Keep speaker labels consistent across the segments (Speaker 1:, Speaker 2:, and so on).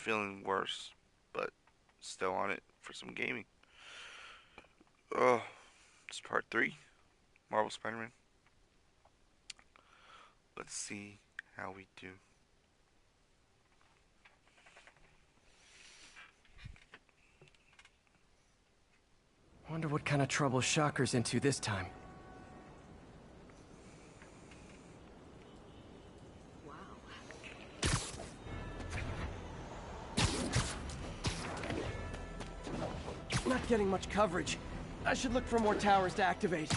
Speaker 1: feeling worse, but still on it for some gaming. Oh, it's part 3, Marvel Spider-Man. Let's see how we do.
Speaker 2: Wonder what kind of trouble Shocker's into this time. Not getting much coverage. I should look for more towers to activate.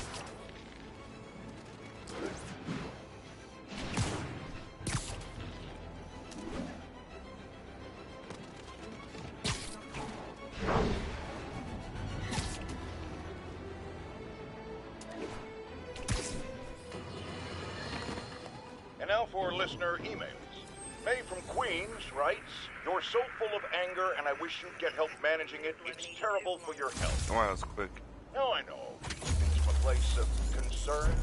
Speaker 3: And now for listener emails. May from Queens writes, "You're so full of anger and I wish you'd get help managing it. It's terrible for your health."
Speaker 1: Oh, wow, that was quick.
Speaker 3: Now I know, it's from a place of concern,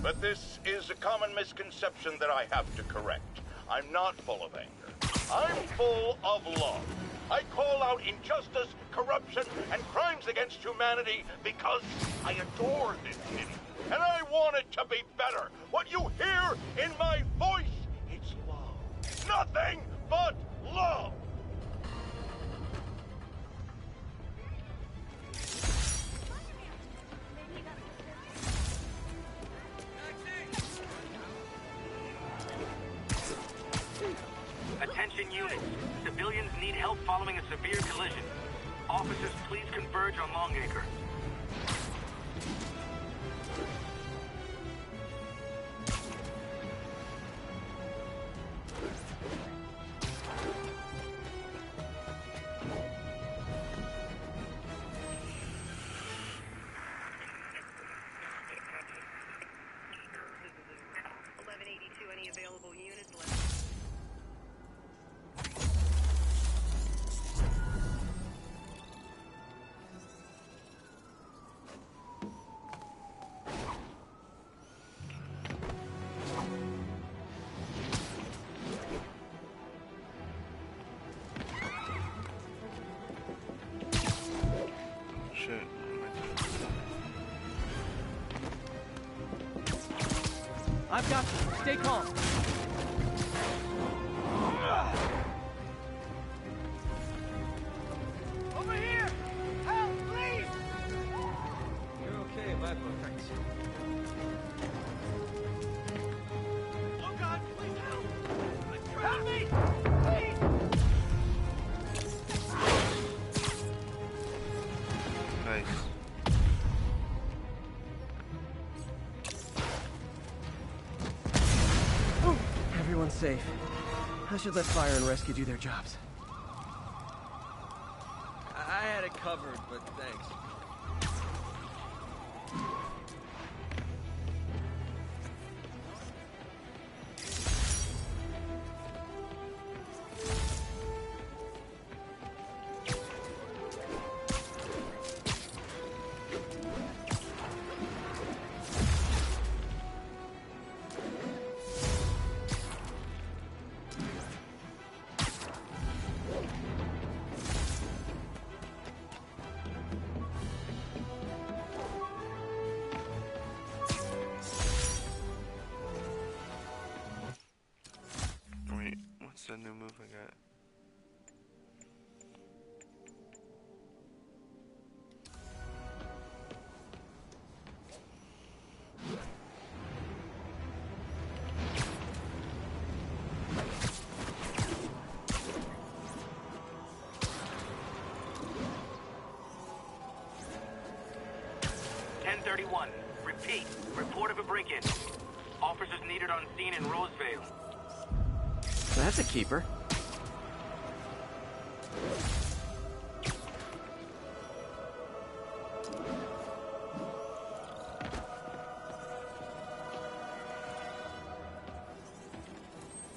Speaker 3: but this is a common misconception that I have to correct. I'm not full of anger. I'm full of love. I call out injustice, corruption, and crimes against humanity because I adore this city. And I want it to be better. What you hear in my voice, it's love. Nothing but love.
Speaker 4: Attention units. Civilians need help following a severe collision. Officers, please converge on Longacre.
Speaker 5: Any available units left?
Speaker 1: Shit.
Speaker 2: I've got you. Stay calm.
Speaker 6: Over here! Help, please! You're okay, my book. Thanks. Oh God, please help! Help me! Please!
Speaker 1: Nice.
Speaker 2: Everyone's safe. I should let fire and rescue do their jobs.
Speaker 6: I had it covered, but thanks.
Speaker 1: Wait, what's the new move I got?
Speaker 4: Repeat. Report of a break-in. Officers needed on scene in Rosevale.
Speaker 2: That's a keeper.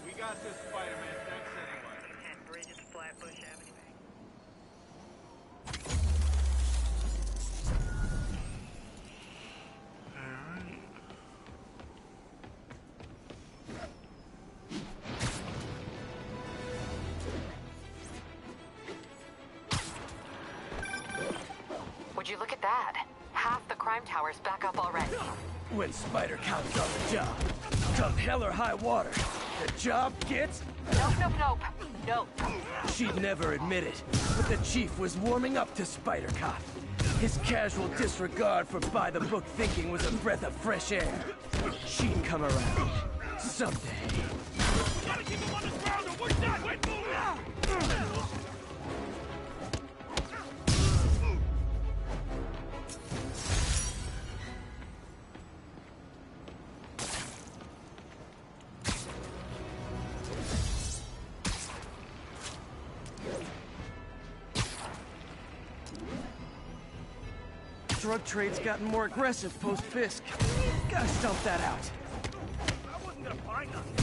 Speaker 6: We got this, Spider-Man. Thanks anyway.
Speaker 5: 10 Bridges, Flatbush Avenue.
Speaker 7: Would you look at that? Half the crime tower's back up already.
Speaker 2: When Spider Cop's on the job, come hell or high water, the job gets...
Speaker 7: Nope.
Speaker 2: She'd never admit it, but the chief was warming up to Spider Cop. His casual disregard for by-the-book thinking was a breath of fresh air. She'd come around. Someday.
Speaker 8: Gotta keep him on the ground or we're done! Wait, move!
Speaker 2: Drug trade's gotten more aggressive post-Fisk. Gotta stomp that out.
Speaker 8: I wasn't gonna buy nothing.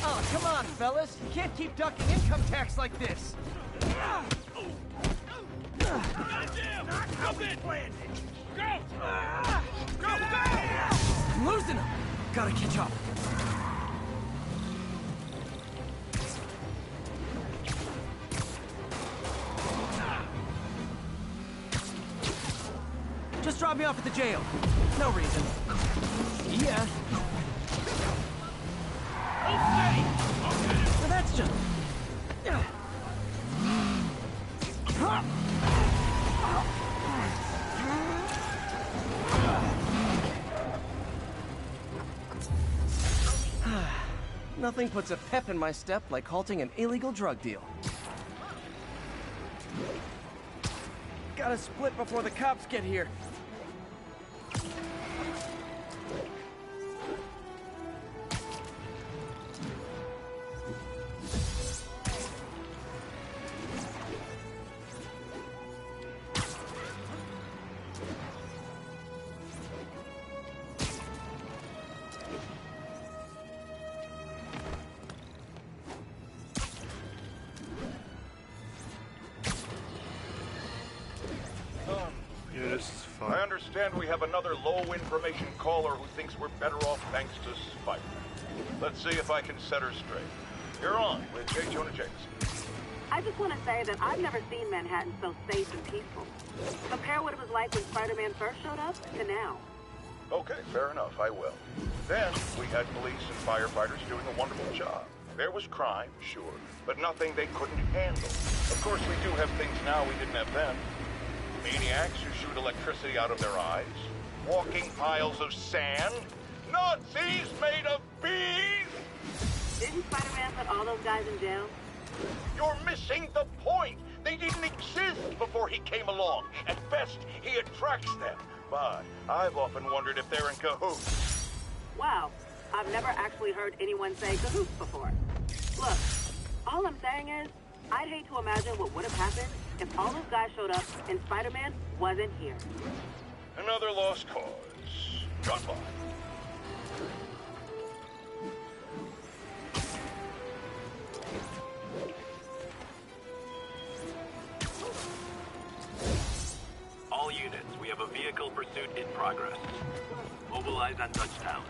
Speaker 2: Oh, come on, fellas. You can't keep ducking income tax like this.
Speaker 8: Goddamn! How we planned it! Go! Go!
Speaker 2: I'm losing him. Gotta catch up. Just drop me off at the jail. No reason. Yeah. So that's just... Nothing puts a pep in my step like halting an illegal drug deal. Gotta split before the cops get here.
Speaker 1: Yeah, this is fun.
Speaker 3: I understand we have another low-information caller who thinks we're better off thanks to Spider-Man. Let's see if I can set her straight. You're on with J. Jonah Jameson.
Speaker 5: I just want to say that I've never seen Manhattan so safe and peaceful. Compare what it was like when Spider-Man first showed up to now.
Speaker 3: Okay, fair enough, I will. Then, we had police and firefighters doing a wonderful job. There was crime, sure, but nothing they couldn't handle. Of course, we do have things now we didn't have then. Maniacs who shoot electricity out of their eyes, walking piles of sand, Nazis made of bees!
Speaker 5: Didn't Spider-Man put all those guys in jail?
Speaker 3: You're missing the point! They didn't exist before he came along. At best, he attracts them. But I've often wondered if they're in cahoots.
Speaker 5: Wow, I've never actually heard anyone say cahoots before. Look, all I'm saying is, I'd hate to imagine what would have happened if all those guys showed up and Spider-Man wasn't here.
Speaker 3: Another lost cause. Goodbye.
Speaker 4: All units, we have a vehicle pursuit in progress. Mobilize on touchdown.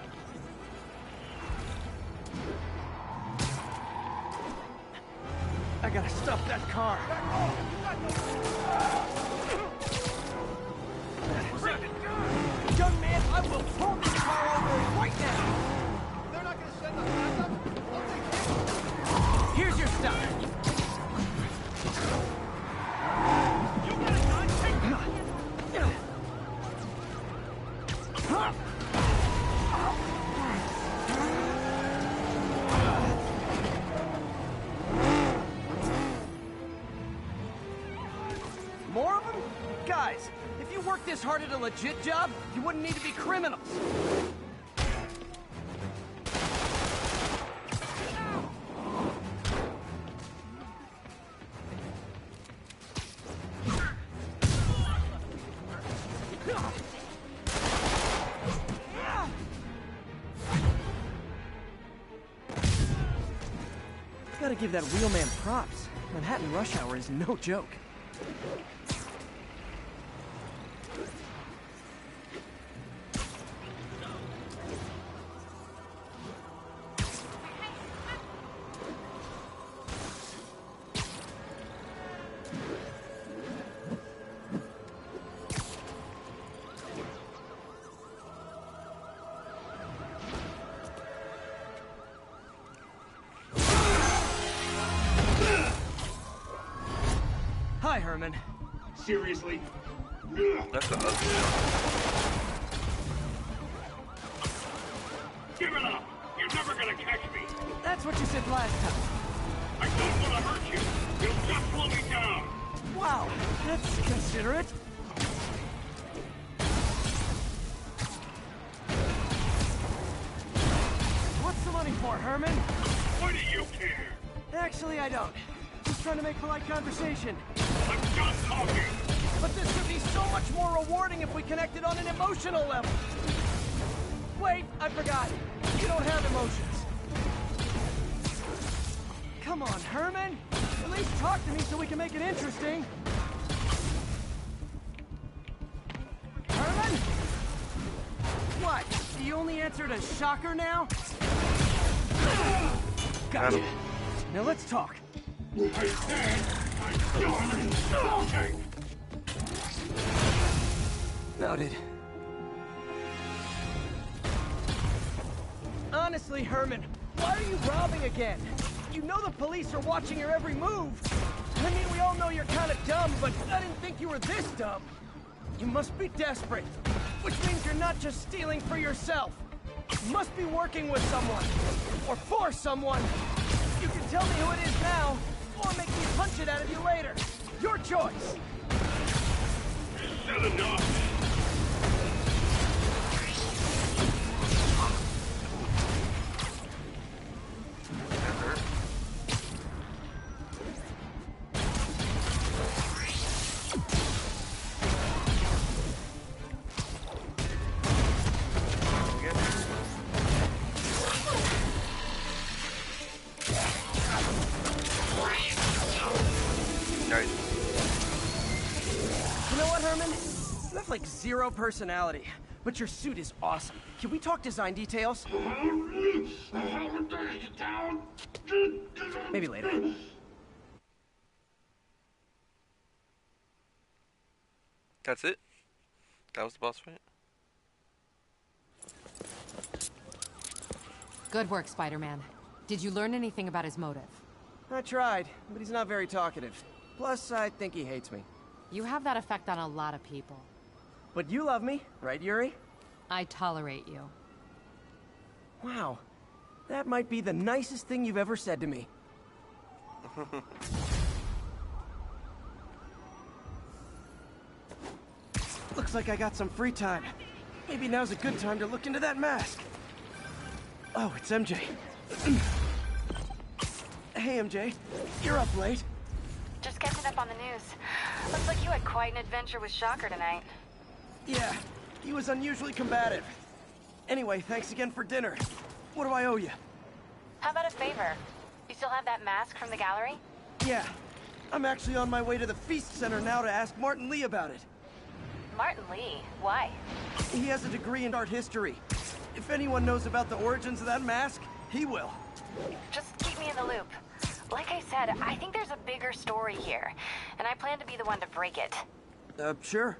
Speaker 2: I gotta stop that car. Young man, I will pull this car over right now.
Speaker 8: They're not gonna send us backup? I'll take it.
Speaker 2: Here's your stuff.
Speaker 8: You got a gun? Take it!
Speaker 2: More of them? Guys, if you worked this hard at a legit job, you wouldn't need to be criminals. Gotta give that wheelman props. Manhattan rush hour is no joke. Hi, Herman.
Speaker 9: Seriously?
Speaker 1: That's an ugly one.
Speaker 9: Give it up! You're never gonna catch me!
Speaker 2: That's what you said last time.
Speaker 9: I don't want to hurt you! You'll just slow me down!
Speaker 2: Wow, that's considerate. What's the money for, Herman?
Speaker 9: Why do you care?
Speaker 2: Actually, I don't. Just trying to make polite conversation.
Speaker 9: I'm done talking!
Speaker 2: But this could be so much more rewarding if we connected on an emotional level. Wait, I forgot. You don't have emotions. Come on, Herman. At least talk to me so we can make it interesting. Herman? What? You only answered a shocker now? Gotcha. Now let's talk.
Speaker 9: I said I'm done talking!
Speaker 2: Noted. Honestly, Herman, why are you robbing again? You know the police are watching your every move. I mean, we all know you're kind of dumb, but I didn't think you were this dumb. You must be desperate, which means you're not just stealing for yourself. You must be working with someone, or for someone. You can tell me who it is now, or make me punch it out of you later. Your choice.
Speaker 9: Is that enough?
Speaker 2: Like zero personality, but your suit is awesome. Can we talk design details? Maybe later.
Speaker 1: That's it? That was the boss fight?
Speaker 7: Good work, Spider-Man. Did you learn anything about his motive?
Speaker 2: I tried, but he's not very talkative. Plus, I think he hates me.
Speaker 7: You have that effect on a lot of people.
Speaker 2: But you love me, right, Yuri?
Speaker 7: I tolerate you.
Speaker 2: Wow. That might be the nicest thing you've ever said to me. Looks like I got some free time. Maybe now's a good time to look into that mask. Oh, it's MJ. Hey, MJ. You're up late.
Speaker 10: Just catching up on the news. Looks like you had quite an adventure with Shocker tonight.
Speaker 2: Yeah, he was unusually combative. Anyway, thanks again for dinner. What do I owe you?
Speaker 10: How about a favor? You still have that mask from the gallery?
Speaker 2: Yeah. I'm actually on my way to the Feast Center now to ask Martin Lee about it.
Speaker 10: Martin Lee? Why?
Speaker 2: He has a degree in art history. If anyone knows about the origins of that mask, he will.
Speaker 10: Just keep me in the loop. Like I said, I think there's a bigger story here, and I plan to be the one to break it.
Speaker 2: Sure.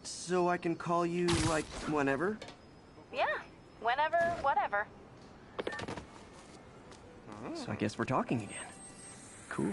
Speaker 2: So I can call you, like, whenever?
Speaker 10: Yeah, whenever, whatever.
Speaker 2: So I guess we're talking again. Cool.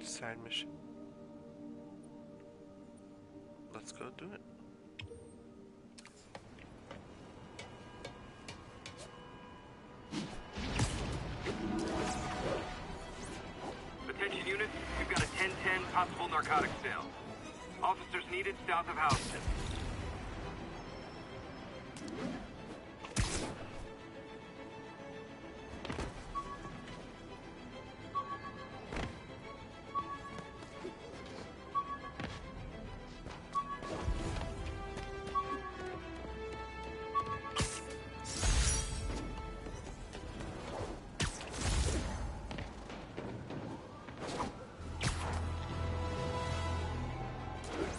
Speaker 1: Side mission. Let's go do it.
Speaker 4: Attention units, we've got a 10-10 possible narcotics sale. Officers needed south of Houston.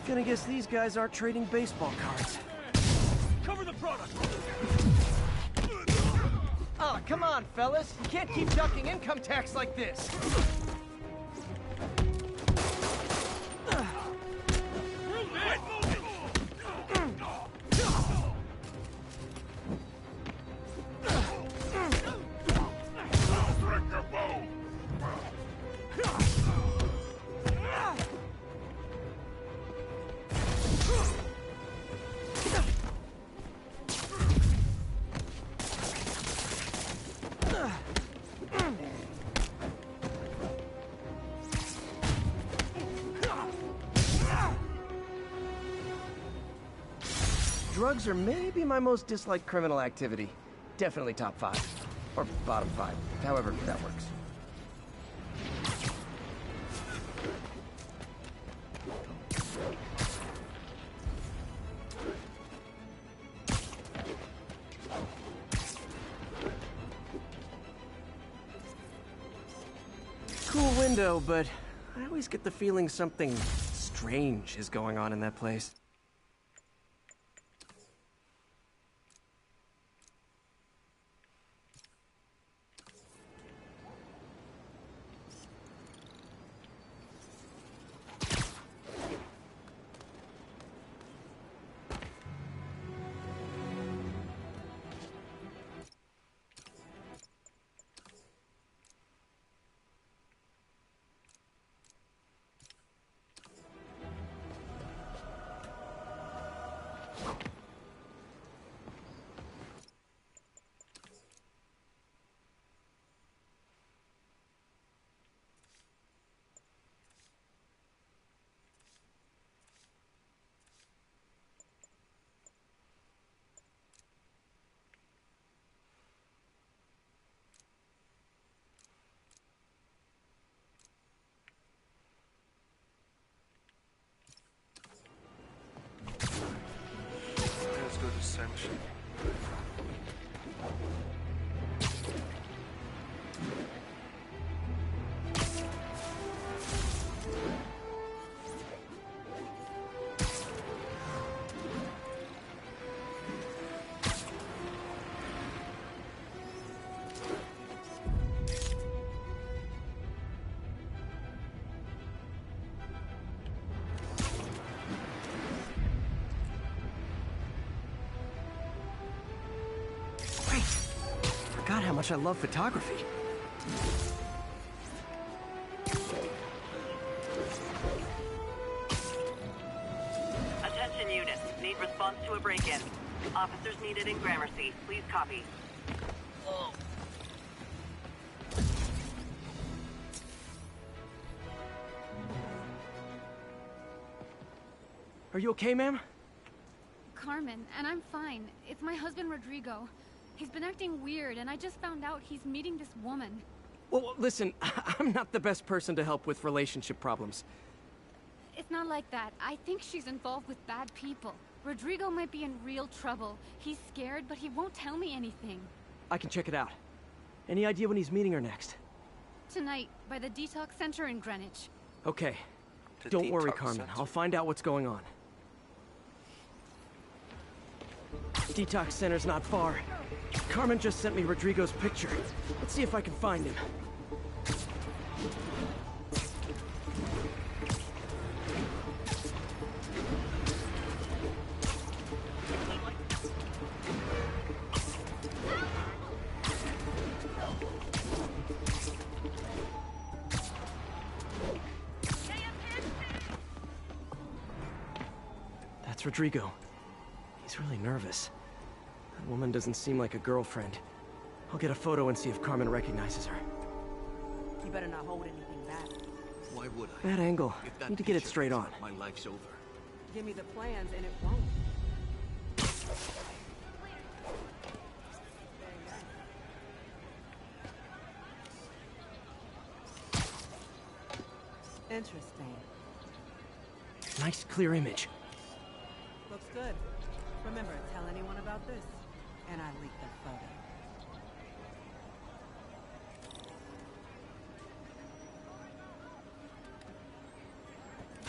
Speaker 2: Gonna guess these guys aren't trading baseball cards.
Speaker 6: Cover the product!
Speaker 2: Oh, come on, fellas. You can't keep ducking income tax like this. Drugs are maybe my most disliked criminal activity. Definitely top 5. Or bottom 5. However that works. Cool window, but I always get the feeling something strange is going on in that place.
Speaker 1: Let's go to the same machine.
Speaker 2: Forgot how much I love photography.
Speaker 5: Attention units. Need response to a break-in. Officers needed in Gramercy. Please copy.
Speaker 2: Are you okay, ma'am?
Speaker 11: Carmen, and I'm fine. It's my husband, Rodrigo. He's been acting weird, and I just found out he's meeting this woman.
Speaker 2: Well, listen, I'm not the best person to help with relationship problems.
Speaker 11: It's not like that. I think she's involved with bad people. Rodrigo might be in real trouble. He's scared, but he won't tell me anything.
Speaker 2: I can check it out. Any idea when he's meeting her next?
Speaker 11: Tonight, by the detox center in Greenwich.
Speaker 2: Okay.
Speaker 1: The
Speaker 2: Don't worry,
Speaker 1: detox
Speaker 2: Carmen.
Speaker 1: center.
Speaker 2: I'll find out what's going on. Detox center's not far. Carmen just sent me Rodrigo's picture. Let's see if I can find him. That's Rodrigo. He's really nervous. That woman doesn't seem like a girlfriend. I'll get a photo and see if Carmen recognizes her.
Speaker 5: You better not hold anything back.
Speaker 6: Why would I?
Speaker 2: Bad angle.
Speaker 6: If that
Speaker 2: Need to get it
Speaker 6: picture
Speaker 2: straight
Speaker 6: is
Speaker 2: on.
Speaker 6: up, my life's over.
Speaker 5: Give me the plans and it won't. Interesting.
Speaker 2: Nice, clear image.
Speaker 5: Looks good. Remember, tell anyone about this, and I leaked the photo.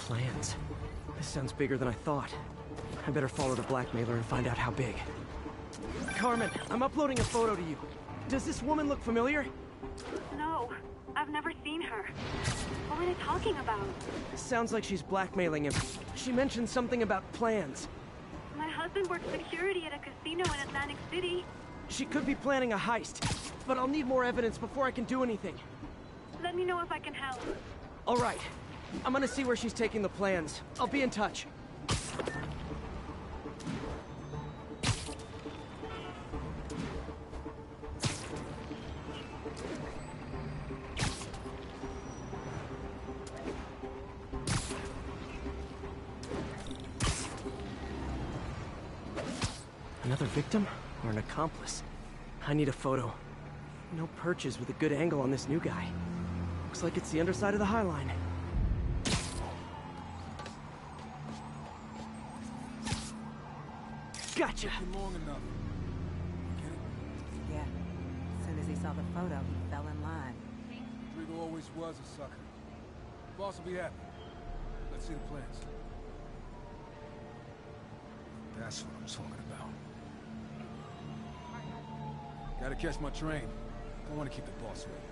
Speaker 2: Plans. This sounds bigger than I thought. I better follow the blackmailer and find out how big. Carmen, I'm uploading a photo to you. Does this woman look familiar?
Speaker 5: No, I've never seen her. What were they talking about?
Speaker 2: Sounds like she's blackmailing him. She mentioned something about plans.
Speaker 5: My husband works security at a casino in Atlantic City.
Speaker 2: She could be planning a heist, but I'll need more evidence before I can do anything.
Speaker 5: Let me know if I can help.
Speaker 2: All right. I'm gonna see where she's taking the plans. I'll be in touch. Another victim or an accomplice? I need a photo. No perches with a good angle on this new guy. Looks like it's the underside of the High Line. Gotcha!
Speaker 8: Long enough.
Speaker 12: Yeah. As soon as he saw the photo, he fell in line.
Speaker 8: Rodrigo always was a sucker. Boss will be happy. Let's see the plans. That's what I'm talking about. Gotta catch my train. Don't want to keep the boss waiting.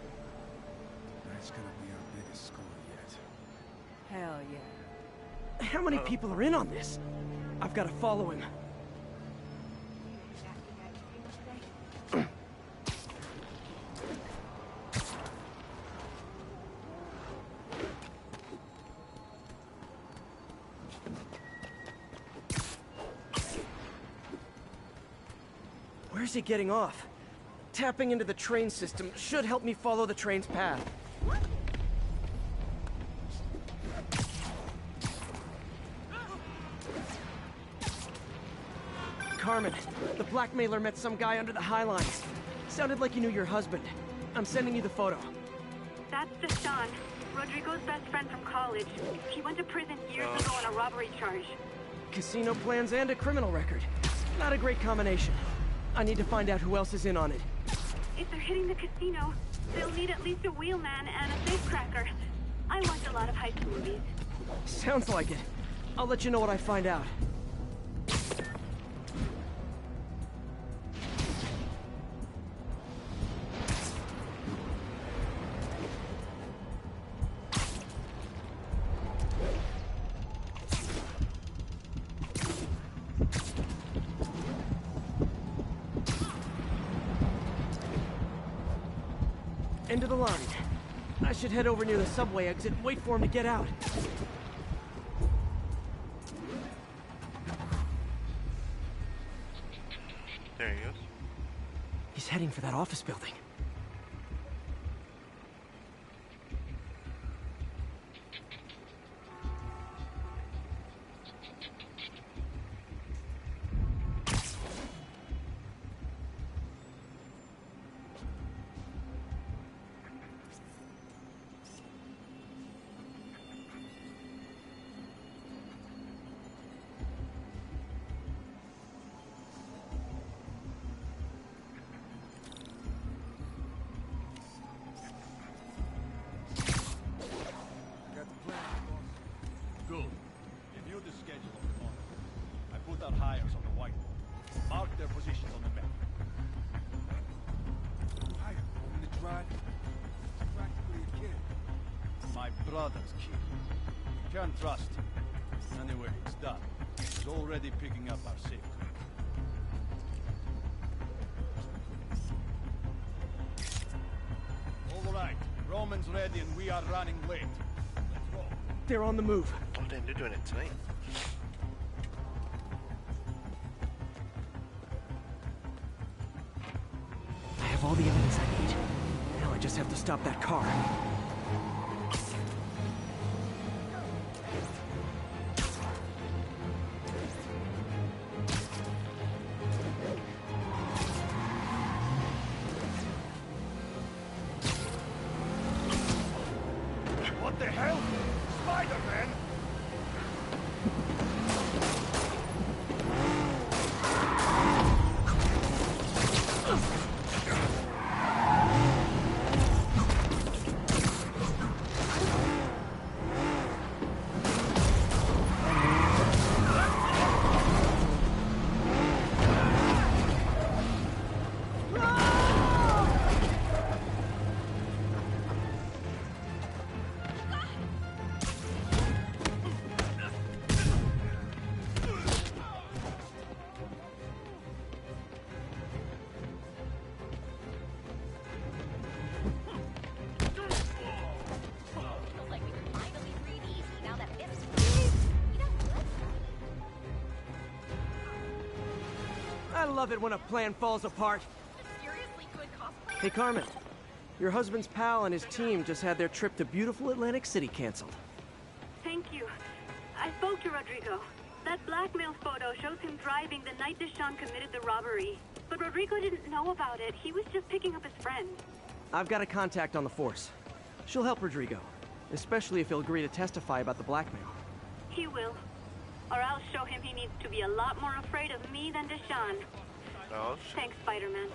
Speaker 8: Tonight's gonna be our biggest score yet.
Speaker 12: Hell yeah.
Speaker 2: How many people are in on this? I've got to follow him. Where's he getting off? Tapping into the train system should help me follow the train's path. Carmen, the blackmailer met some guy under the High Lines. Sounded like you knew your husband. I'm sending you the photo.
Speaker 5: That's Deshaun, Rodrigo's best friend from college. He went to prison years ago on a robbery charge.
Speaker 2: Casino plans and a criminal record. Not a great combination. I need to find out who else is in on it.
Speaker 5: If they're hitting the casino, they'll need at least a wheelman and a safecracker. I watch a lot of heist movies.
Speaker 2: Sounds like it. I'll let you know what I find out. End of the line. I should head over near the subway exit and wait for him to get out.
Speaker 1: There he goes.
Speaker 2: He's heading for that office building.
Speaker 13: Good. Review the schedule of the morning. I put our hires on the whiteboard. Mark their positions on the map.
Speaker 8: Hire, in the drive. He's practically a kid.
Speaker 13: My brother's kid. You can't trust him. Anyway, it's done. He's already picking up our safe. All right. Roman's ready and we are running late. Let's roll.
Speaker 2: They're on the move.
Speaker 1: Oh, damn, they're doing it tonight.
Speaker 2: I have all the evidence I need. Now I just have to stop that car.
Speaker 13: What the hell? Spider-Man!
Speaker 2: love it when a plan falls apart.
Speaker 11: Seriously good cosplay.
Speaker 2: Hey, Carmen. Your husband's pal and his team just had their trip to beautiful Atlantic City canceled.
Speaker 5: Thank you. I spoke to Rodrigo. That blackmail photo shows him driving the night Deshaun committed the robbery. But Rodrigo didn't know about it. He was just picking up his friend.
Speaker 2: I've got a contact on the force. She'll help Rodrigo, especially if he'll agree to testify about the blackmail.
Speaker 5: He will. Or I'll show him he needs to be a lot more afraid of me than Deshaun.
Speaker 1: Oh,
Speaker 5: Thanks, Spider-Man.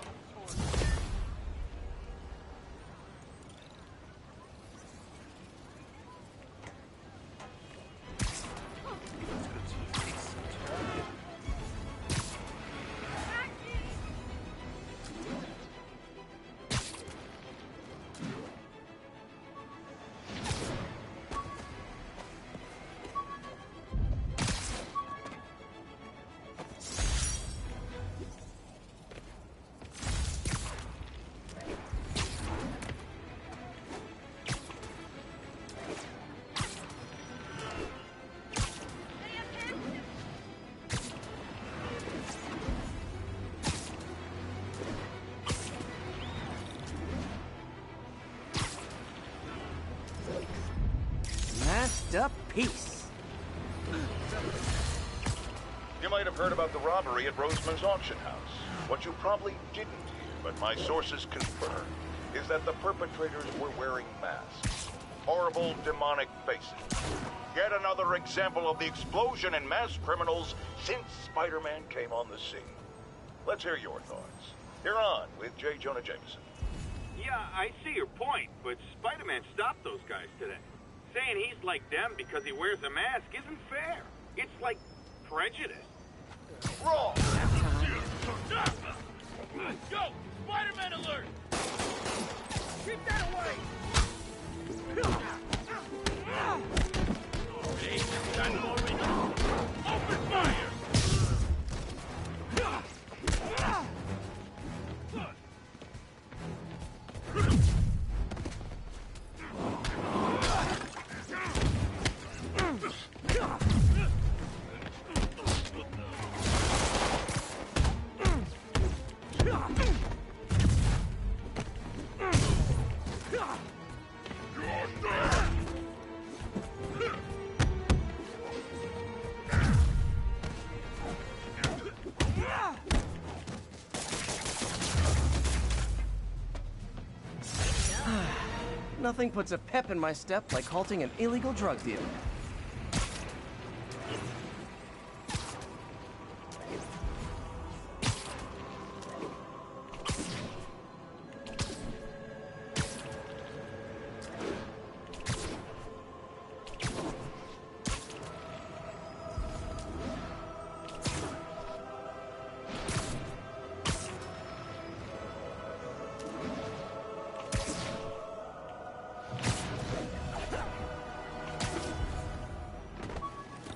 Speaker 2: Up peace.
Speaker 3: You might have heard about the robbery at Roseman's auction house. What you probably didn't hear, but my sources confirm, is that the perpetrators were wearing masks. Horrible, demonic faces. Yet another example of the explosion in mass criminals since Spider-Man came on the scene. Let's hear your thoughts. You're on with J. Jonah Jameson.
Speaker 4: Yeah, I see your point, but Spider-Man stopped those guys today. Saying he's like them because he wears a mask isn't fair. It's like prejudice.
Speaker 3: Wrong!
Speaker 9: Go! Spider-Man alert!
Speaker 2: Keep that away!
Speaker 9: Hey, got him already. Open fire!
Speaker 2: Nothing puts a pep in my step like halting an illegal drug deal.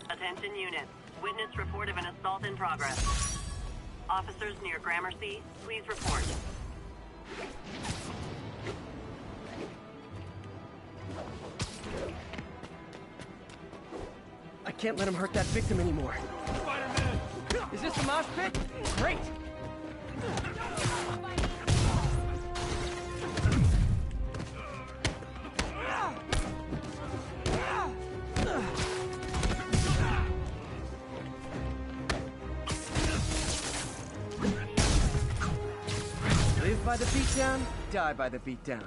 Speaker 5: Attention unit. Witness report of an assault in progress. Officers near Gramercy, please report.
Speaker 2: I can't let him hurt that victim anymore.
Speaker 9: Spider-Man!
Speaker 2: Is this a mosh pit? Great! Live by the beatdown, die by the beatdown.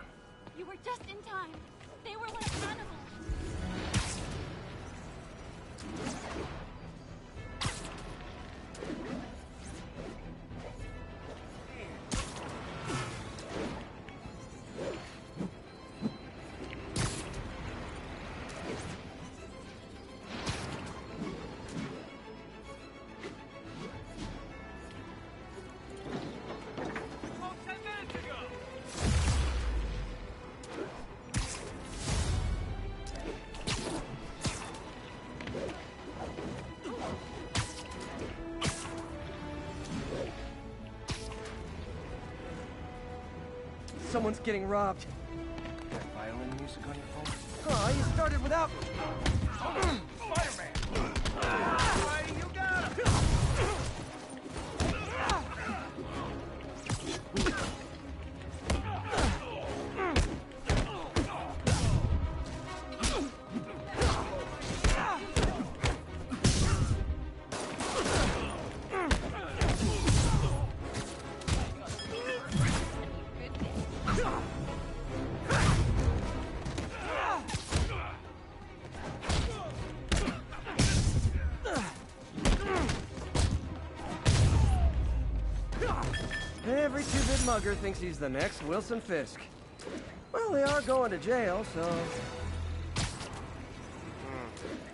Speaker 11: You were just in time. They were like animals.
Speaker 2: Someone's getting robbed.
Speaker 6: That violin music on your phone?
Speaker 2: Oh, you started without me.
Speaker 9: Spider-Man! Spidey, you got him!
Speaker 2: Every two-bit mugger thinks he's the next Wilson Fisk. Well, they are going to jail, so...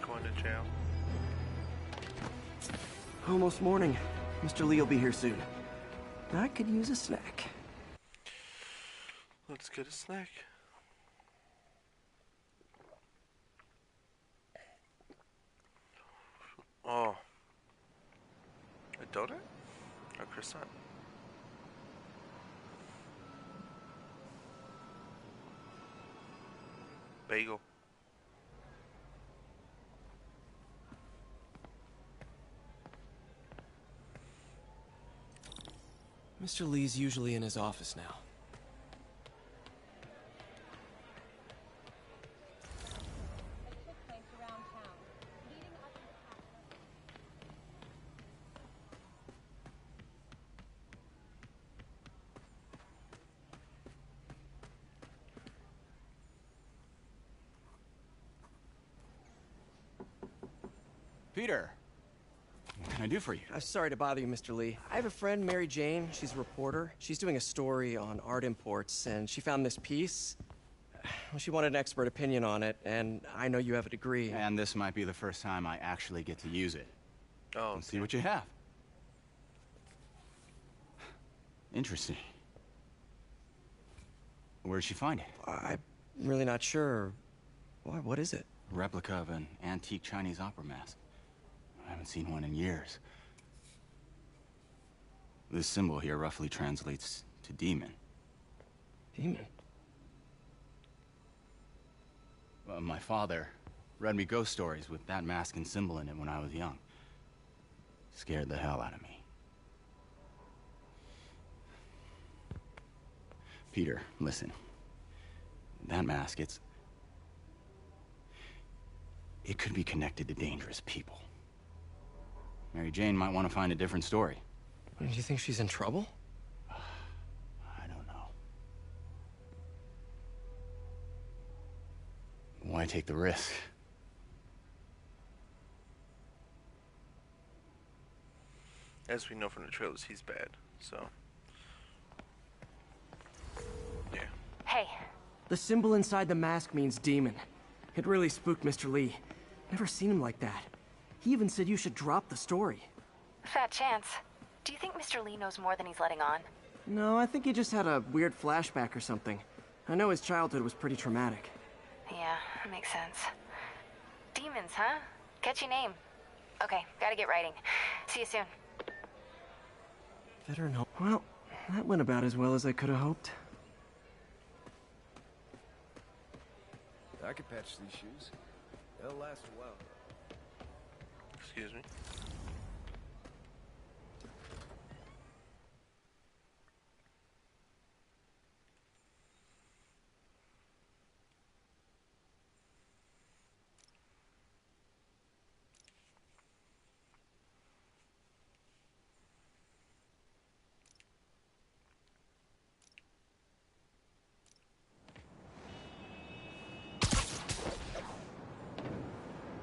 Speaker 1: Going to jail.
Speaker 2: Almost morning. Mr. Lee will be here soon. I could use a snack.
Speaker 1: Let's get a snack. Oh. A donut? Or croissant? Bagel.
Speaker 2: Mr. Lee's usually in his office now.
Speaker 14: Peter, what can I do for you?
Speaker 2: Sorry to bother you, Mr. Lee. I have a friend, Mary Jane. She's a reporter. She's doing a story on art imports, and she found this piece. Well, she wanted an expert opinion on it, and I know you have a degree.
Speaker 14: And this might be the first time I actually get to use it.
Speaker 1: Oh,
Speaker 14: Let's see what you have. Interesting. Where did she find it?
Speaker 2: I'm really not sure. Why, what is it?
Speaker 14: A replica of an antique Chinese opera mask. I haven't seen one in years. This symbol here roughly translates to demon.
Speaker 2: Demon?
Speaker 14: My father read me ghost stories with that mask and symbol in it when I was young. Scared the hell out of me. Peter, listen. That mask, it could be connected to dangerous people. Mary Jane might want to find a different story.
Speaker 2: Do you think she's in trouble?
Speaker 14: I don't know. Why take the risk?
Speaker 1: As we know from the trailers, he's bad, so... Yeah.
Speaker 10: Hey.
Speaker 2: The symbol inside the mask means demon. It really spooked Mr. Lee. Never seen him like that. He even said you should drop the story.
Speaker 10: Fat chance. Do you think Mr. Lee knows more than he's letting on?
Speaker 2: No, I think he just had a weird flashback or something. I know his childhood was pretty traumatic.
Speaker 10: Yeah, that makes sense. Demons, huh? Catchy name. Okay, gotta get writing. See you soon.
Speaker 2: Veteran hope. Well, that went about as well as I could have hoped.
Speaker 8: I could patch these shoes. They'll last a while.
Speaker 1: Excuse me.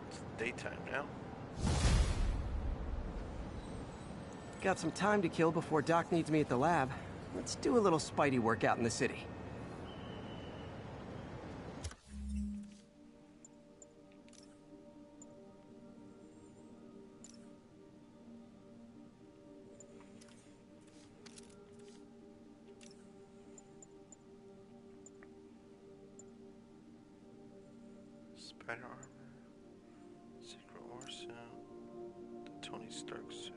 Speaker 1: It's daytime now.
Speaker 2: Got some time to kill before Doc needs me at the lab. Let's do a little Spidey work out in the city.
Speaker 1: Spider armor. Secret ore suit. The Tony Stark suit.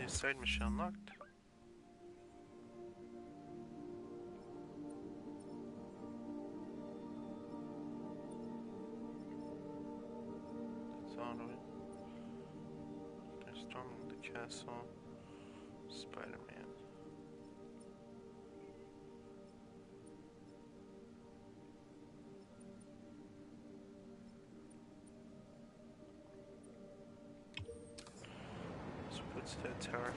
Speaker 15: New side mission unlocked. It's on way. They're storming the castle. Spider-Man. So what's that tower?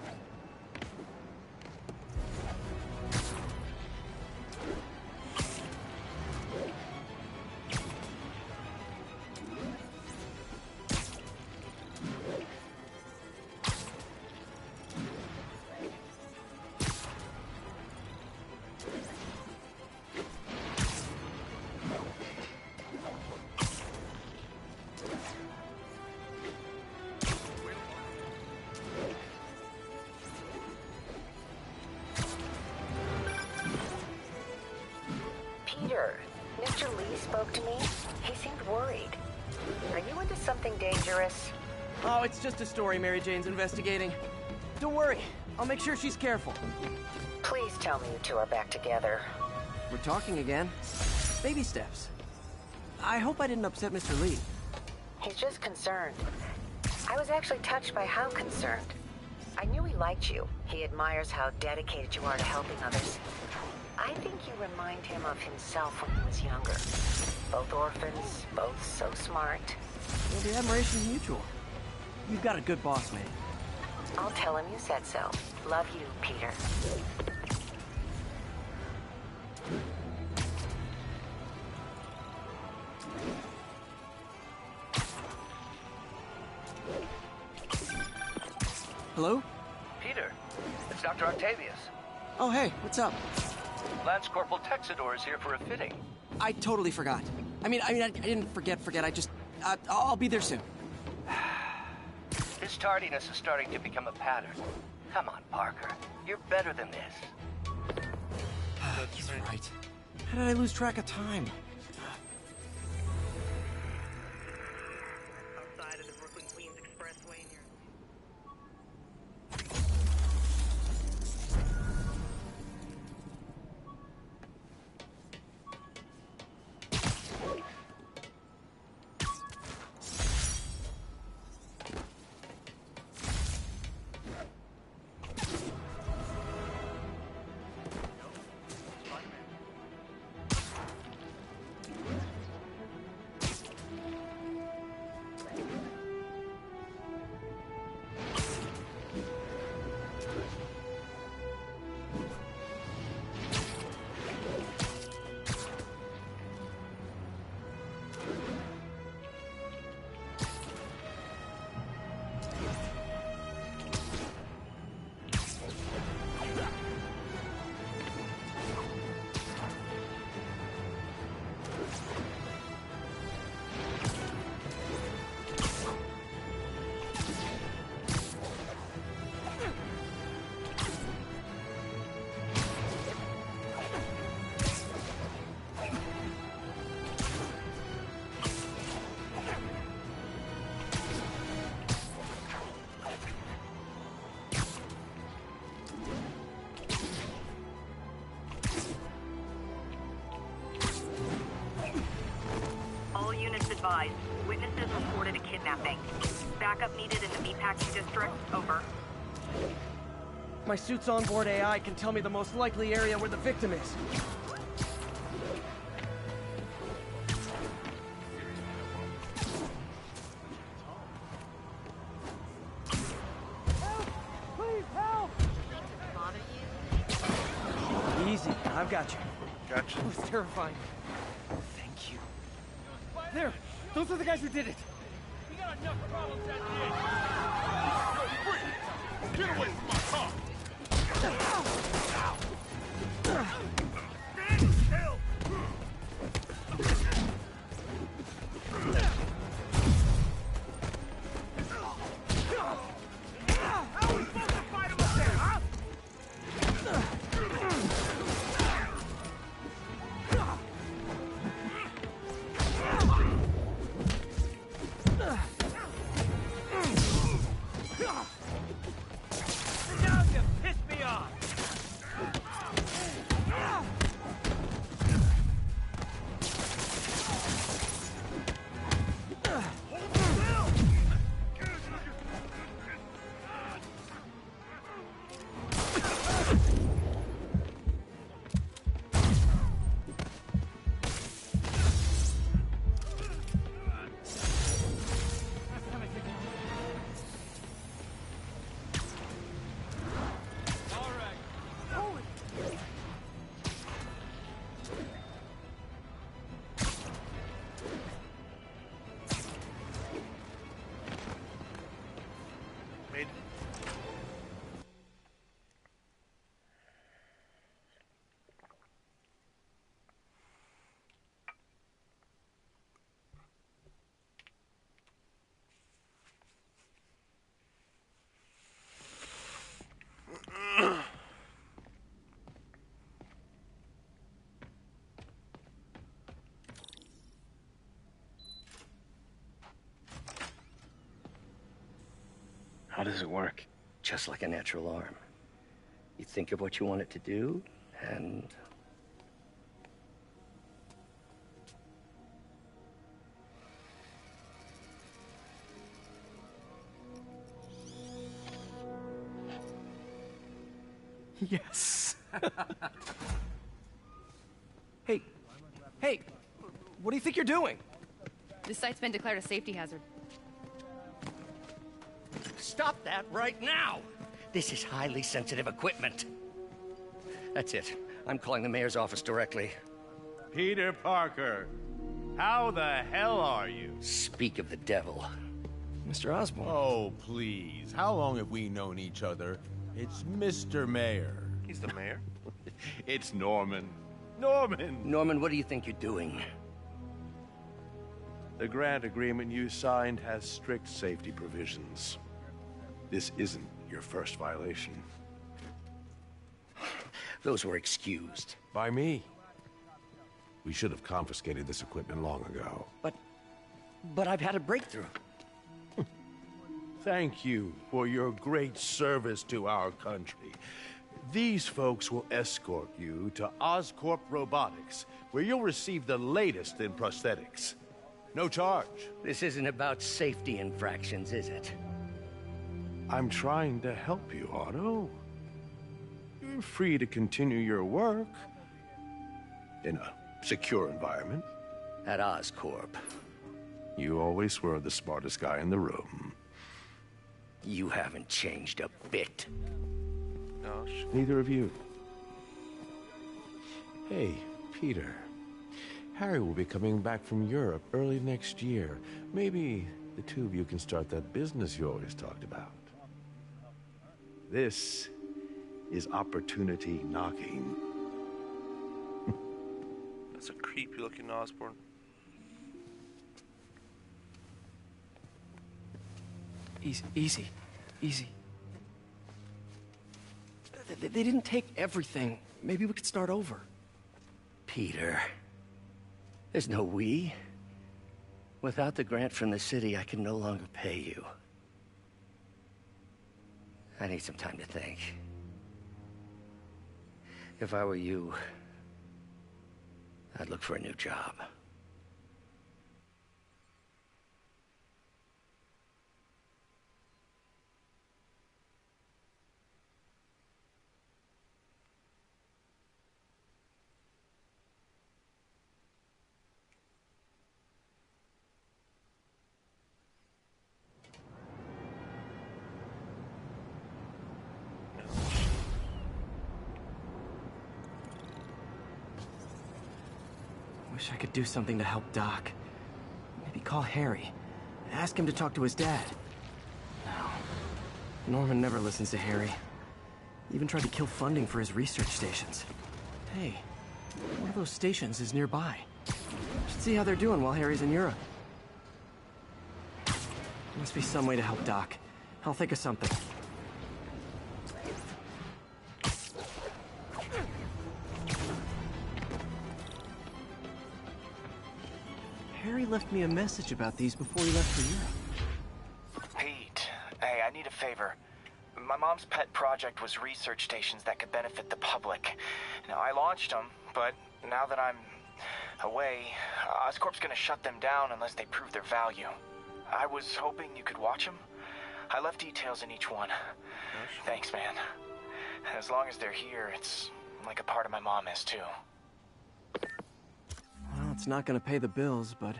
Speaker 16: Peter, Mr. Lee spoke to me. He seemed worried. Are you into something dangerous?
Speaker 2: Oh, it's just a story Mary Jane's investigating. Don't worry, I'll make sure she's careful.
Speaker 16: Please tell me you two are back together.
Speaker 2: We're talking again. Baby steps. I hope I didn't upset Mr. Lee.
Speaker 16: He's just concerned. I was actually touched by how concerned. I knew he liked you. He admires how dedicated you are to helping others. I think you remind him of himself when he was younger. Both orphans, both so smart.
Speaker 2: Well, the admiration's mutual. You've got a good boss, man.
Speaker 16: I'll tell him you said so. Love you, Peter.
Speaker 2: Hello?
Speaker 17: Peter, it's Dr. Octavius.
Speaker 2: Oh, hey, what's up?
Speaker 17: Lance Corporal Texador is here for a fitting.
Speaker 2: I totally forgot. I didn't forget. I just... I'll be there soon.
Speaker 17: This tardiness is starting to become a pattern. Come on, Parker. You're better than this.
Speaker 2: He's right. How did I lose track of time?
Speaker 16: Outside of the Brooklyn-Queens Expressway near...
Speaker 5: Advised. Witnesses reported a kidnapping. Backup needed in the Meatpacking District. Over.
Speaker 2: My suit's onboard AI can tell me the most likely area where the victim is. Help! Please, help! Easy, I've got you.
Speaker 15: Gotcha.
Speaker 2: It was terrifying. Thank you. There! Those are the guys who did it!
Speaker 9: We got enough problems as it is! Get away from my car! Stand still! How are we supposed to fight him up there, huh?
Speaker 15: made.
Speaker 17: How does it work? Just like a natural arm. You think of what you want it to do, and...
Speaker 2: Yes. Hey, hey, what do you think you're doing?
Speaker 18: This site's been declared a safety hazard.
Speaker 17: Stop that right now! This is highly sensitive equipment. That's it. I'm calling the mayor's office directly.
Speaker 13: Peter Parker, how the hell are you?
Speaker 17: Speak of the devil.
Speaker 2: Mr. Osborn.
Speaker 19: Oh, please. How long have we known each other? It's Mr. Mayor.
Speaker 15: He's the mayor?
Speaker 19: It's Norman. Norman!
Speaker 17: Norman, what do you think you're doing?
Speaker 20: The grant agreement you signed has strict safety provisions. This isn't your first violation.
Speaker 17: Those were excused.
Speaker 20: By me. We should have confiscated this equipment long ago.
Speaker 17: But I've had a breakthrough.
Speaker 20: Thank you for your great service to our country. These folks will escort you to Oscorp Robotics, where you'll receive the latest in prosthetics. No charge.
Speaker 17: This isn't about safety infractions, is it?
Speaker 20: I'm trying to help you, Otto. You're free to continue your work in a secure environment.
Speaker 17: At Oscorp.
Speaker 20: You always were the smartest guy in the room.
Speaker 17: You haven't changed a bit.
Speaker 15: Gosh.
Speaker 20: Neither of you. Hey, Peter. Harry will be coming back from Europe early next year. Maybe the two of you can start that business you always talked about. This is opportunity knocking.
Speaker 15: That's a creepy looking Osborn.
Speaker 2: Easy. They didn't take everything. Maybe we could start over.
Speaker 17: Peter. There's no we. Without the grant from the city, I can no longer pay you. I need some time to think. If I were you, I'd look for a new job.
Speaker 2: Wish I could do something to help Doc. Maybe call Harry. Ask him to talk to his dad. No. Norman never listens to Harry. Even tried to kill funding for his research stations. Hey, one of those stations is nearby. Should see how they're doing while Harry's in Europe. Must be some way to help Doc. I'll think of something. Harry left me a message about these before he left for Europe.
Speaker 21: Pete, hey, I need a favor. My mom's pet project was research stations that could benefit the public. Now, I launched them, but now that I'm away, Oscorp's gonna shut them down unless they prove their value. I was hoping you could watch them. I left details in each one. Thanks, man. As long as they're here, it's like a part of my mom is, too.
Speaker 2: Well, it's not gonna pay the bills, but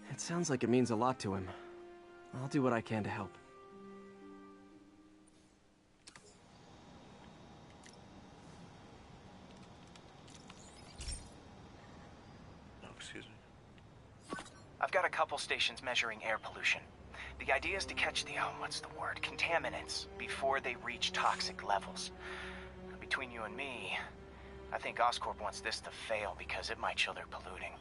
Speaker 2: it sounds like it means a lot to him. I'll do what I can to help.
Speaker 15: Oh, excuse me.
Speaker 21: I've got a couple stations measuring air pollution. The idea is to catch the, what's the word, contaminants before they reach toxic levels. Between you and me, I think Oscorp wants this to fail because it might show they're polluting.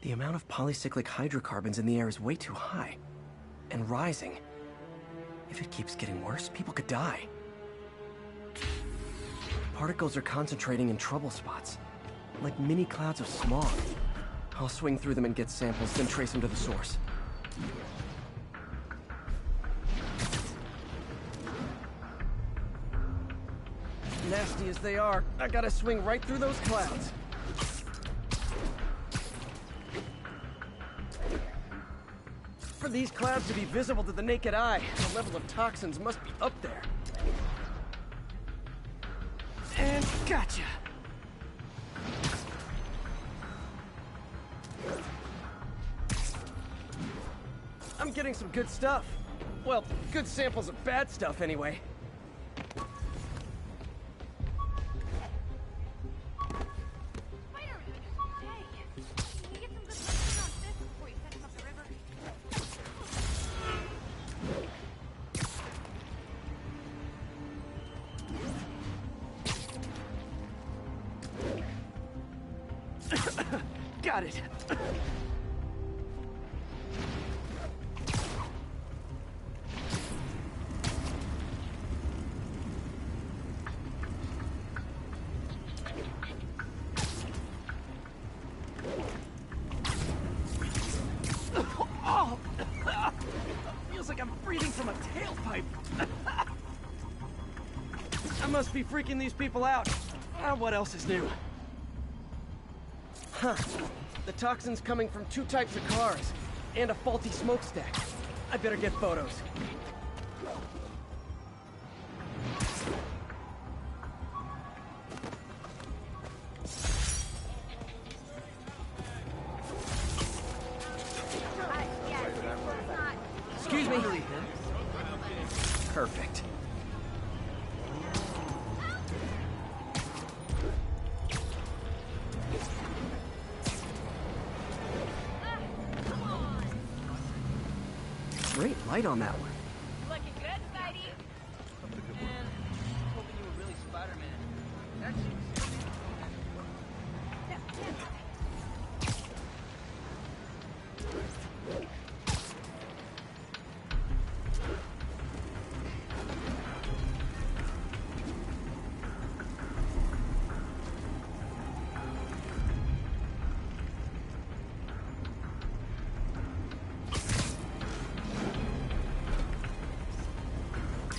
Speaker 2: The amount of polycyclic hydrocarbons in the air is way too high. And rising. If it keeps getting worse, people could die. Particles are concentrating in trouble spots. Like mini clouds of smog. I'll swing through them and get samples, then trace them to the source. Nasty as they are, I gotta swing right through those clouds. For these clouds to be visible to the naked eye, the level of toxins must be up there. And gotcha! I'm getting some good stuff. Well, good samples of bad stuff anyway. Got it. Oh, feels like I'm breathing from a tailpipe. I must be freaking these people out. What else is new? Huh. The toxin's coming from 2 types of cars, and a faulty smokestack. I better get photos. Excuse me. Perfect. Great light on that one.
Speaker 18: Looking good, Spidey. Man, hoping you were really Spider-Man. That shit was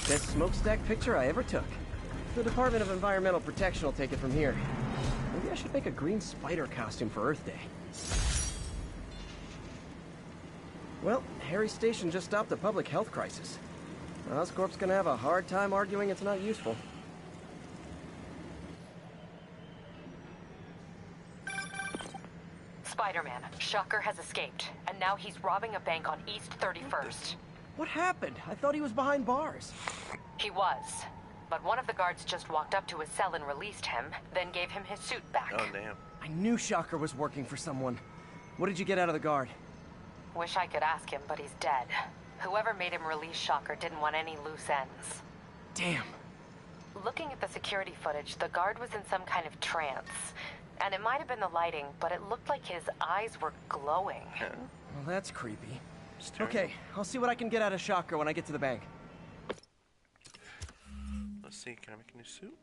Speaker 2: Best smokestack picture I ever took. The Department of Environmental Protection will take it from here. Maybe I should make a green spider costume for Earth Day. Well, Harry Station just stopped a public health crisis. Oscorp's gonna have a hard time arguing it's not useful.
Speaker 7: Spider-Man, Shocker has escaped, and now he's robbing a bank on East 31st.
Speaker 2: What happened? I thought he was behind bars.
Speaker 7: He was, but one of the guards just walked up to his cell and released him, then gave him his suit back.
Speaker 15: Oh, damn.
Speaker 2: I knew Shocker was working for someone. What did you get out of the guard?
Speaker 7: Wish I could ask him, but he's dead. Whoever made him release Shocker didn't want any loose ends.
Speaker 2: Damn.
Speaker 7: Looking at the security footage, the guard was in some kind of trance. And it might have been the lighting, but it looked like his eyes were glowing.
Speaker 2: Well, that's creepy. Okay, I'll see what I can get out of Shocker when I get to the bank.
Speaker 15: Let's see, can I make a new suit?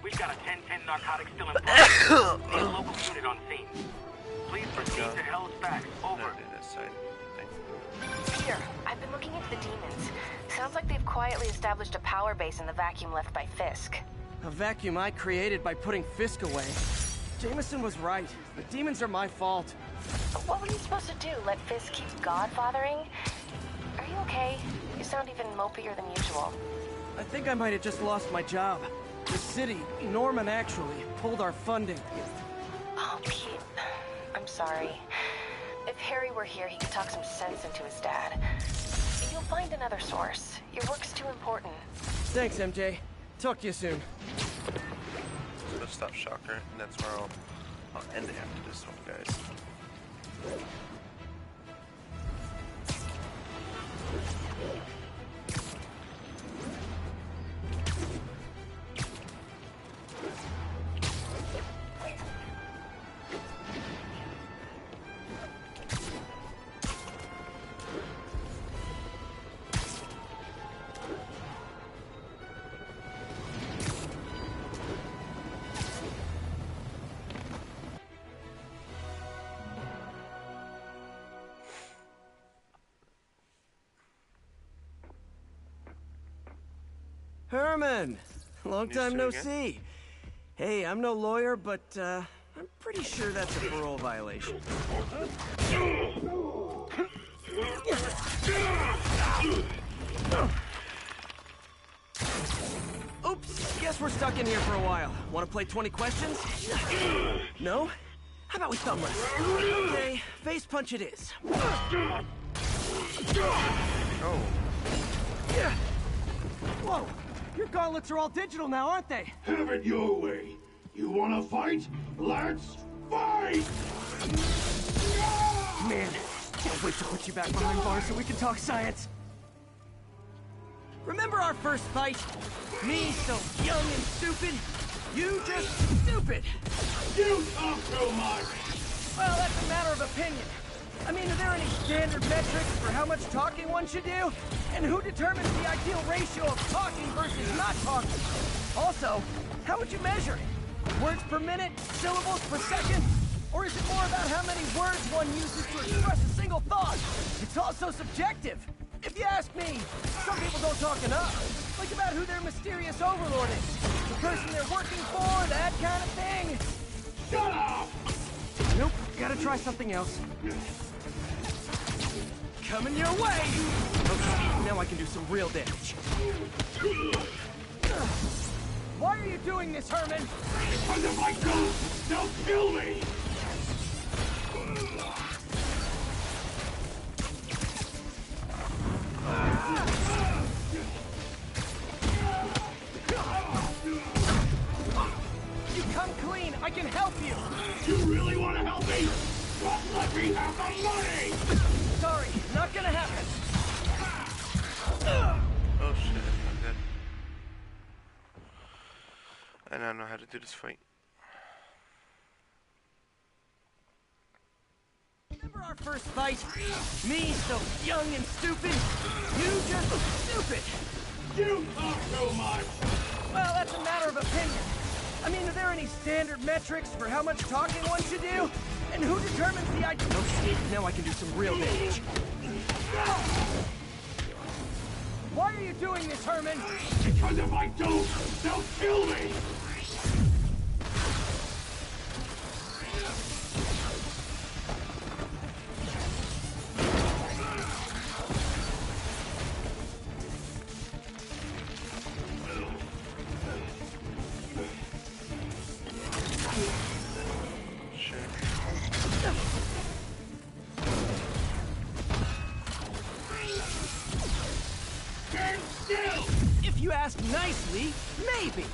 Speaker 4: We've got a 10-10 narcotics still in progress. Need a local unit on scene. Please proceed to Hell's Back. Over.
Speaker 15: No, dude, that's side thing.
Speaker 10: Peter, I've been looking into the demons. Sounds like they've quietly established a power base in the vacuum left by Fisk.
Speaker 2: A vacuum I created by putting Fisk away. Jameson was right. The demons are my fault.
Speaker 10: What were you supposed to do? Let Fisk keep godfathering? Are you okay? You sound even mopier than usual.
Speaker 2: I think I might have just lost my job. The city, Norman actually, pulled our funding.
Speaker 10: Oh, Pete. I'm sorry. If Harry were here, he could talk some sense into his dad. You'll find another source. Your work's too important.
Speaker 2: Thanks, MJ. Talk to you soon.
Speaker 15: So let's stop Shocker, and that's where I'll end it after this one, guys.
Speaker 2: Herman! Long time no
Speaker 15: again?
Speaker 2: see. Hey, I'm no lawyer, but I'm pretty sure that's a parole violation. Oops, guess we're stuck in here for a while. Want to play 20 questions? No? How about we thumb wrestle? Okay, face punch it is.
Speaker 15: Oh.
Speaker 2: Yeah. Whoa! Your gauntlets are all digital now, aren't they?
Speaker 9: Have it your way. You wanna fight? Let's fight!
Speaker 2: Man, can't wait to put you back behind bars so we can talk science. Remember our first fight? Me so young and stupid, you just stupid.
Speaker 9: You talk too much!
Speaker 2: Well, that's a matter of opinion. I mean, are there any standard metrics for how much talking one should do? And who determines the ideal ratio of talking versus not talking? Also, how would you measure it? Words per minute? Syllables per second? Or is it more about how many words one uses to express a single thought? It's also subjective. If you ask me, some people don't talk enough. Like about who their mysterious overlord is. The person they're working for, that kind of thing.
Speaker 9: Shut up!
Speaker 2: Nope, gotta try something else. Coming your way! Okay, now I can do some real damage. Why are you doing this, Herman?
Speaker 9: Because if I don't, they'll kill me!
Speaker 2: You come clean, I can help you!
Speaker 9: You really want to help me? Just let me have the money!
Speaker 2: Sorry, not gonna happen.
Speaker 15: Oh shit, I'm dead. I now know how to do this fight.
Speaker 2: Remember our first fight? Me so young and stupid, you just stupid.
Speaker 9: You talk too much!
Speaker 2: Well, that's a matter of opinion. I mean, are there any standard metrics for how much talking one should do? And who determines the idea? Okay, now I can do some real damage. Why are you doing this, Herman?
Speaker 9: Because if I don't, they'll kill me! Stand still!
Speaker 2: If you ask nicely, maybe.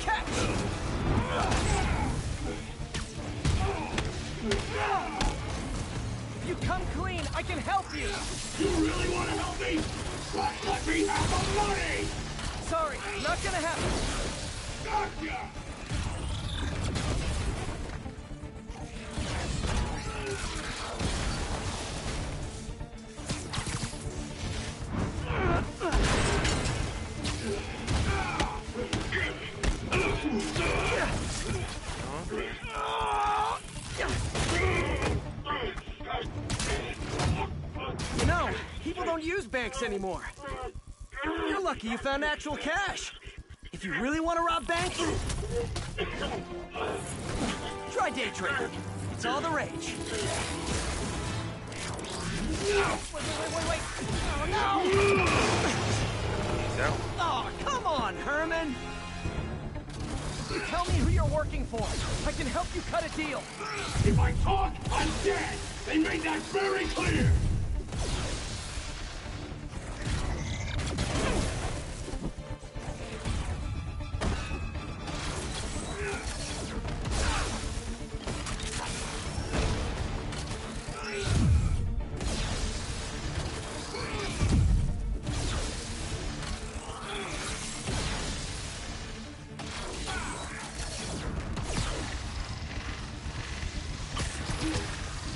Speaker 2: Catch! If you come clean, I can help you!
Speaker 9: You really want to help me? Just let me have the money!
Speaker 2: Sorry, not gonna happen.
Speaker 9: Gotcha!
Speaker 2: People don't use banks anymore. You're lucky you found actual cash. If you really want to rob banks, try day trading. It's all the rage. Wait. Oh, no!
Speaker 1: He's out.
Speaker 2: Oh, come on, Herman! You tell me who you're working for. I can help you cut a deal.
Speaker 9: If I talk, I'm dead! They made that very clear!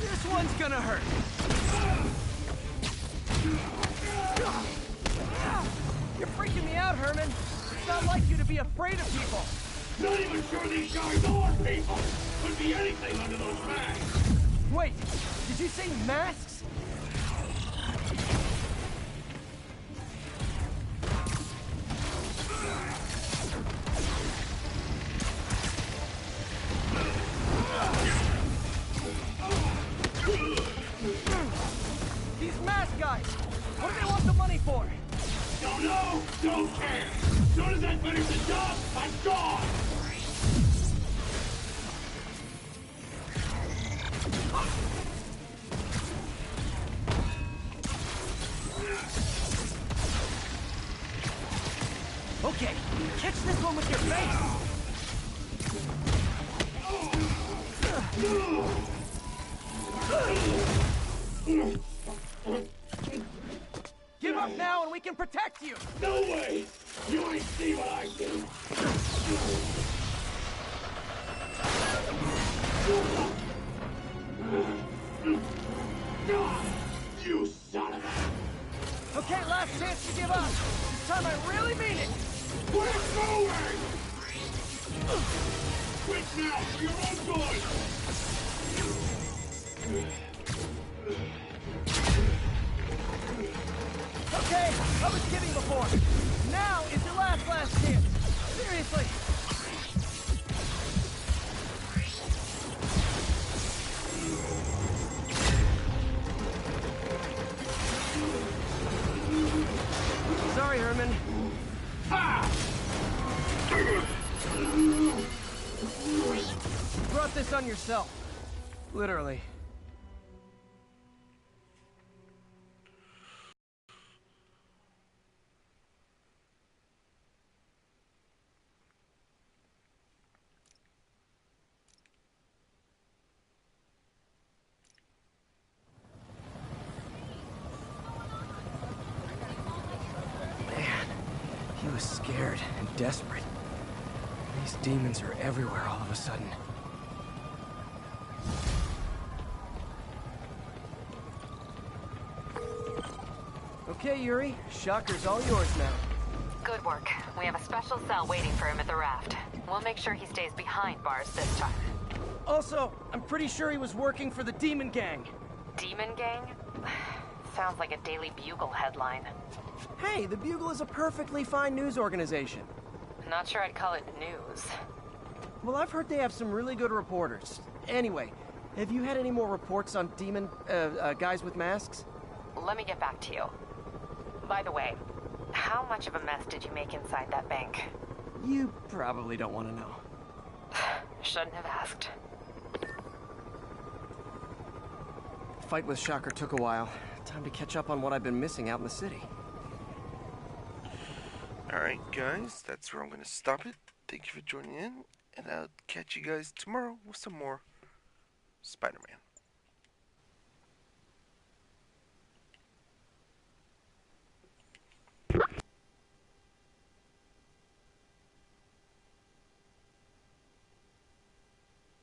Speaker 2: This one's gonna hurt. You're freaking me out, Herman. It's not like you to be afraid of people.
Speaker 9: Not even sure these guys are people! Could be anything under those masks!
Speaker 2: Wait, did you say masks? These mask guys, what do they want the money for?
Speaker 9: Don't know, don't care! Soon as I finish the job, I'm gone!
Speaker 2: Okay, catch this one with your face! Give up now and we can protect you!
Speaker 9: No way! You ain't see what I do! You son of a...
Speaker 2: Okay, last chance to give up. This time I really mean it.
Speaker 9: We're going! Quit now, for your own good!
Speaker 2: Okay, I was kidding before. Now is your last chance. Seriously. Sorry, Herman. You brought this on yourself. Literally. He was scared and desperate. These demons are everywhere all of a sudden. Okay, Yuri. Shocker's all yours now.
Speaker 7: Good work. We have a special cell waiting for him at the raft. We'll make sure he stays behind bars this time.
Speaker 2: Also, I'm pretty sure he was working for the Demon Gang.
Speaker 7: Demon Gang? Sounds like a Daily Bugle headline.
Speaker 2: Hey, the Bugle is a perfectly fine news organization.
Speaker 7: Not sure I'd call it news.
Speaker 2: Well, I've heard they have some really good reporters. Anyway, have you had any more reports on demon, guys with masks?
Speaker 7: Let me get back to you. By the way, how much of a mess did you make inside that bank?
Speaker 2: You probably don't want to know.
Speaker 7: Shouldn't have asked.
Speaker 2: The fight with Shocker took a while. Time to catch up on what I've been missing out in the city.
Speaker 1: Alright guys, that's where I'm going to stop it. Thank you for joining in, and I'll catch you guys tomorrow with some more Spider-Man.